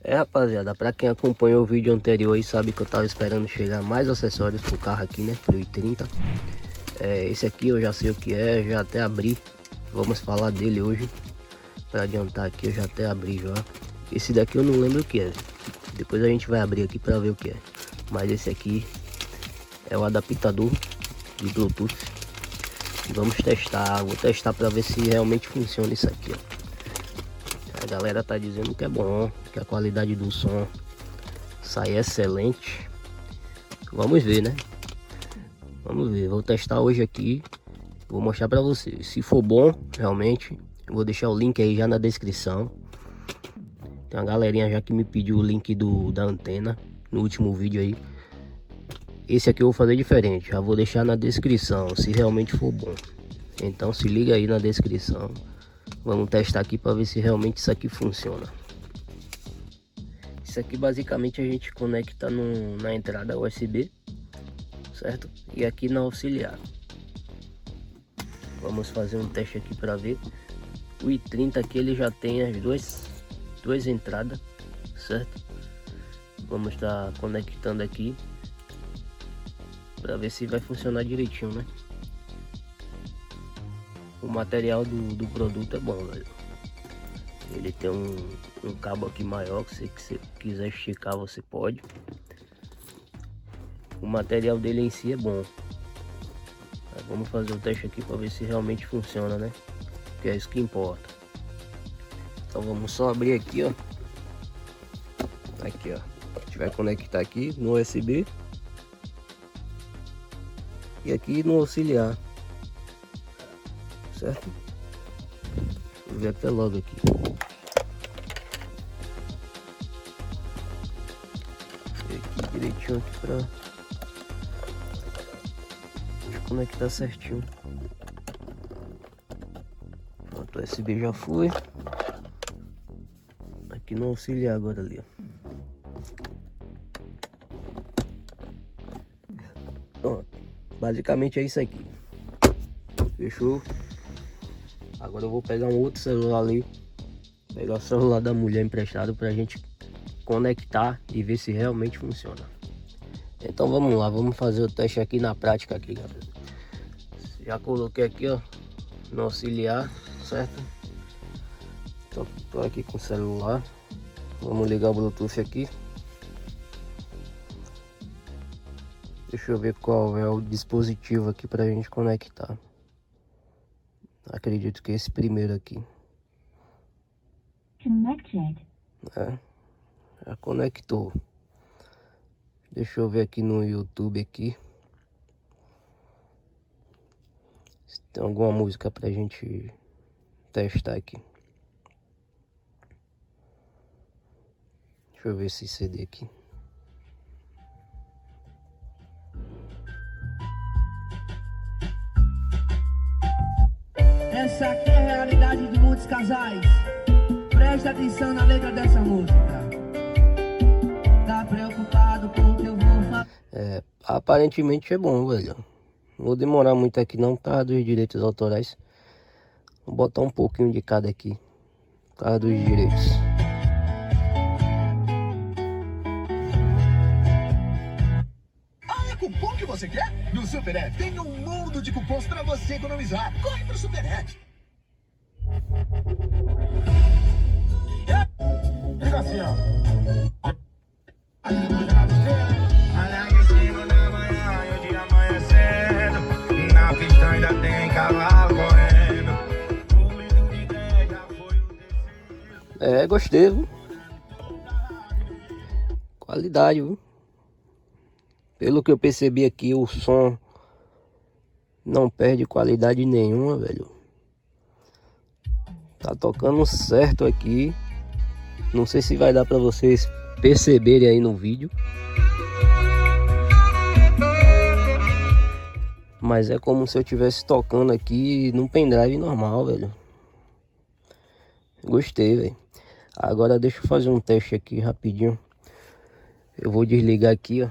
Rapaziada, pra quem acompanhou o vídeo anterior aí sabe que eu tava esperando chegar mais acessórios pro carro aqui, né, pro i30. Esse aqui eu já sei o que é, já até abri. Vamos falar dele hoje. Pra adiantar aqui, eu já até abri já. Esse daqui eu não lembro o que é. Depois a gente vai abrir aqui pra ver o que é. Mas esse aqui é o adaptador de Bluetooth. Vamos testar, vou testar pra ver se realmente funciona isso aqui, ó. A galera tá dizendo que é bom, que a qualidade do som sai excelente. Vamos ver, né? Vamos ver, vou testar hoje aqui. Vou mostrar pra vocês. Se for bom, realmente, eu vou deixar o link aí já na descrição. Tem uma galerinha já que me pediu o link da antena no último vídeo aí. Esse aqui eu vou fazer diferente, já vou deixar na descrição, se realmente for bom. Então se liga aí na descrição. Vamos testar aqui para ver se realmente isso aqui funciona. Isso aqui basicamente a gente conecta na entrada USB, certo? E aqui na auxiliar. Vamos fazer um teste aqui para ver. O i30 aqui ele já tem as duas entradas, certo? Vamos estar conectando aqui para ver se vai funcionar direitinho, né? O material do produto é bom, velho. Ele tem um cabo aqui maior que se você quiser esticar você pode. O material dele em si é bom. Mas vamos fazer o teste aqui para ver se realmente funciona, né? Que é isso que importa. Então vamos só abrir aqui, ó. Aqui, ó. A gente vai conectar aqui no USB e aqui no auxiliar, certo? Vou ver até logo aqui. Aqui direitinho aqui pra conectar certinho. Pronto, o USB já foi. Aqui no auxiliar agora ali, ó. Pronto. Basicamente é isso aqui. Fechou? Agora eu vou pegar um outro celular ali. Pegar o celular da mulher emprestado pra gente conectar e ver se realmente funciona. Então vamos lá, vamos fazer o teste aqui na prática aqui, galera. Já coloquei aqui, ó, no auxiliar, certo? Então tô aqui com o celular. Vamos ligar o Bluetooth aqui. Deixa eu ver qual é o dispositivo aqui pra gente conectar. Acredito que é esse primeiro aqui. Connected. Já conectou. Deixa eu ver aqui no YouTube aqui. Se tem alguma música pra gente testar aqui. Deixa eu ver esse CD aqui. Essa aqui é a realidade de muitos casais. Presta atenção na letra dessa música. Tá preocupado com o que eu vou fazer? Aparentemente é bom, velho. Não vou demorar muito aqui não, por causa dos direitos autorais. Vou botar um pouquinho de cada aqui, por causa dos direitos. Ah, é cupom que você quer? No Super App tem um mundo de cupons para você economizar. Corre pro Super App. Diga assim, ó. Na pista ainda tem cavalo correndo. O litro de 10 já foi o terceiro. Gostei, viu? Qualidade, viu? Pelo que eu percebi aqui, o som não perde qualidade nenhuma, velho. Tá tocando certo aqui. Não sei se vai dar pra vocês perceberem aí no vídeo. Mas é como se eu estivesse tocando aqui num pendrive normal, velho. Gostei, velho. Agora deixa eu fazer um teste aqui rapidinho. Eu vou desligar aqui, ó.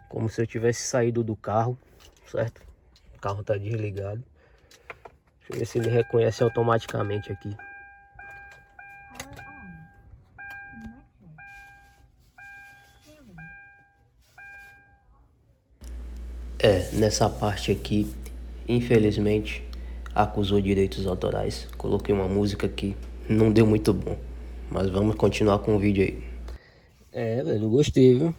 Como se eu tivesse saído do carro, certo? O carro tá desligado. Deixa eu ver se ele reconhece automaticamente aqui. Nessa parte aqui, infelizmente, acusou direitos autorais. Coloquei uma música aqui, não deu muito bom. Mas vamos continuar com o vídeo aí. Velho, gostei, viu?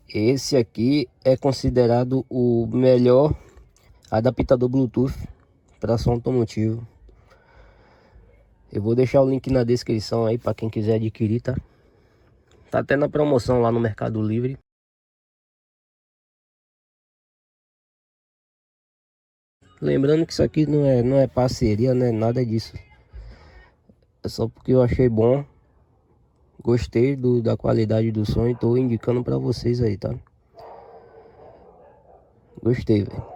Esse aqui é considerado o melhor adaptador Bluetooth para som automotivo. Eu vou deixar o link na descrição aí para quem quiser adquirir, tá? Tá até na promoção lá no Mercado Livre. Lembrando que isso aqui não é parceria, não é nada disso. É só porque eu achei bom. Gostei da qualidade do som e tô indicando pra vocês aí, tá? Gostei, velho.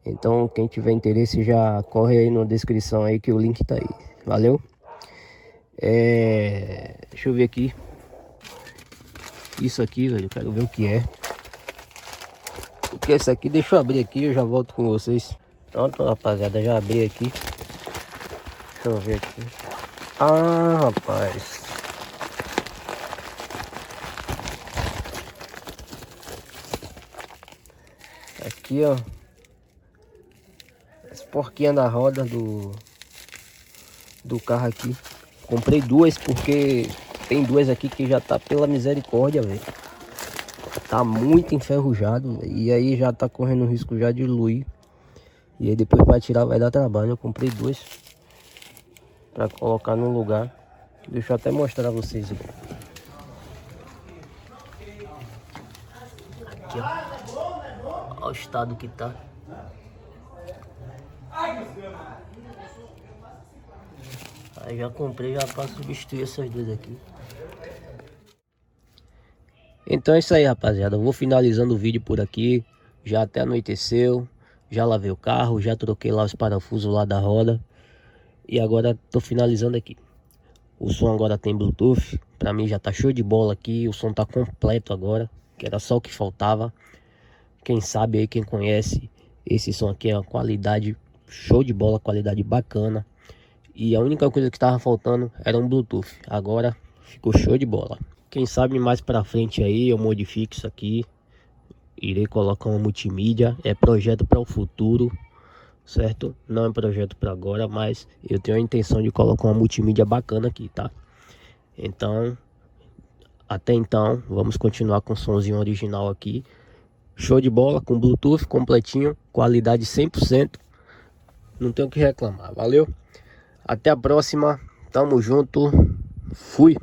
Então, quem tiver interesse já corre aí na descrição aí que o link tá aí. Valeu? Deixa eu ver aqui. Isso aqui, velho, eu quero ver o que é. O que é isso aqui? Deixa eu abrir aqui, eu já volto com vocês. Pronto, rapaziada, já abri aqui. Deixa eu ver aqui. Ah, rapaz. Aqui, ó. As porquinhas da roda do carro aqui. Comprei duas porque tem duas aqui que já tá pela misericórdia, velho. Tá muito enferrujado, véio. E aí já tá correndo risco já de diluir. E aí depois para tirar vai dar trabalho. Eu comprei duas para colocar no lugar. Deixa eu até mostrar a vocês aqui. Aqui, ó. Olha o estado que tá. Aí já comprei já para substituir essas duas aqui. Então é isso aí, rapaziada. Eu vou finalizando o vídeo por aqui. Já até anoiteceu. Já lavei o carro, já troquei lá os parafusos lá da roda. E agora tô finalizando aqui. O som agora tem Bluetooth. Pra mim já tá show de bola aqui. O som tá completo agora, que era só o que faltava. Quem sabe aí, quem conhece, esse som aqui é uma qualidade show de bola, qualidade bacana. E a única coisa que tava faltando era um Bluetooth. Agora ficou show de bola. Quem sabe mais pra frente aí eu modifico isso aqui. Irei colocar uma multimídia. É projeto para o futuro, certo? Não é projeto para agora, mas eu tenho a intenção de colocar uma multimídia bacana aqui, tá? Então, até então, vamos continuar com o somzinho original aqui. Show de bola, com Bluetooth completinho, qualidade 100%. Não tenho o que reclamar, valeu? Até a próxima, tamo junto, fui!